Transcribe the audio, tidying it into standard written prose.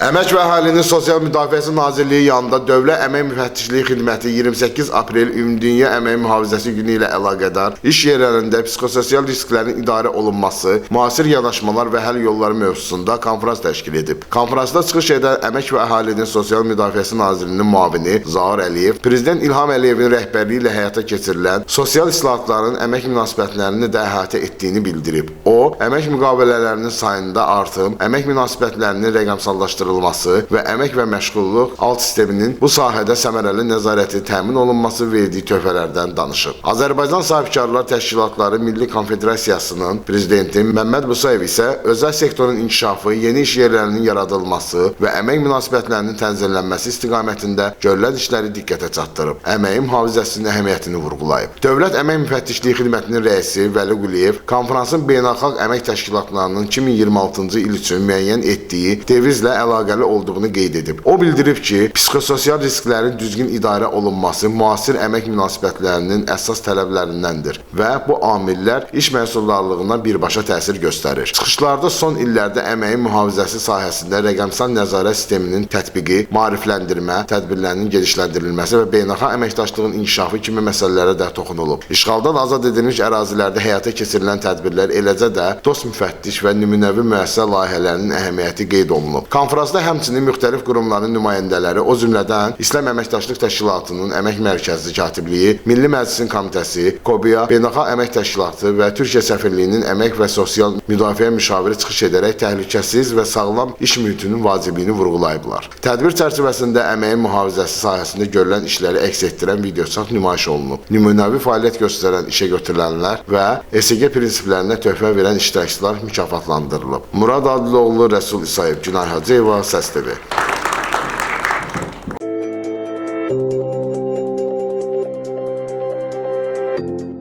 Əmək və Əhalinin Sosial Müdafiəsi Nazirliyi yanında Dövlət Əmək Müfəttişliyi Xidməti 28 aprel Ümumdünya Əmək Mühafizəsi Günü ilə əlaqədar iş yerlərində psixososial risklərin idarə olunması, müasir yanaşmalar və həll yolları mövzusunda konfrans təşkil edib. Konfransda çıxış edən Əmək və Əhalinin Sosial Müdafiəsi Nazirliyinin müavini Zaur Əliyev, Prezident İlham Əliyevin rəhbərliyi ilə həyata keçirilən sosial islahatların əmək münasibətlərini də əhatə etdiyini bildirib. O, əmək müqavilələrinin sayında artım, əmək münasibətlərinin rəqəmsallaşdırılması və əmək və məşğulluq alt sisteminin bu sahədə səmərəli nəzarəti təmin olunması verdiyi töhfələrdən danışıb. Azərbaycan Sahibkarlar Təşkilatları Milli Konfederasiyasının prezidenti Məmməd Musayev isə özəl sektorun inkişafı, yeni iş yerlərinin yaradılması və əmək münasibətlərinin tənzimlənməsi istiqamətində görülən işləri diqqətə çatdırıb. Əməyin mühafizəsinin əhəmiyyətini vurğulayıb. Dövlət Əmək Müfəttişliyi Xidmətinin rəisi Vəli Quliyev konfransın beynəlxalq əmək təşkilatlarının 2026-cı il üçün müəyyən etdiyi devizlə əlaqəli olduğunu qeyd edib. O bildirib ki, psixososial risklərin düzgün idarə olunması müasir əmək münasibətlərinin əsas tələblərindəndir və bu amillər iş məhsuldarlığına birbaşa təsir göstərir. Çıxışlarda son illərdə əməyin mühafizəsi sahəsində rəqəmsal nəzarət sisteminin tətbiqi, maarifləndirmə tədbirlərinin genişləndirilməsi və beynəlxalq əməkdaşlığın inkişafı kimi məsələlərə də toxunulub. İşğaldan azad edilmiş ərazilərdə həyata keçirilən tədbirlər, eləcə də dost müfəttiş və nümunəvi müəssisə layihələrinin əhəmiyyəti qeyd olunub. Konfransda həmçinin müxtəlif qurumların nümayəndələri, o cümlədən İslam Əməkdaşlıq Təşkilatının Əmək Mərkəzi Katibliyi, Milli Məclisin Komitəsi, KOBİA, Beynəlxalq Əmək Təşkilatı və Türkiyə Səfirliyinin Əmək və Sosial Müdafiə müşaviri çıxış edərək təhlükəsiz və sağlam iş mühitinin vacibliyini vurğulayıblar. Tədbir çərçivəsində əməyin mühafizəsi sahəsində görülən işləri əks etdirən videoçap nümayiş olunub. Nümunəvi fəaliyyət göstərən işə götürülənlər və ESG prinsiplərinə töhfə verən iştirakçılar mükafatlandırılıb. Murad Adiloğlu, Rəsul İsayev, Günay Hacıyeva, Səs TV.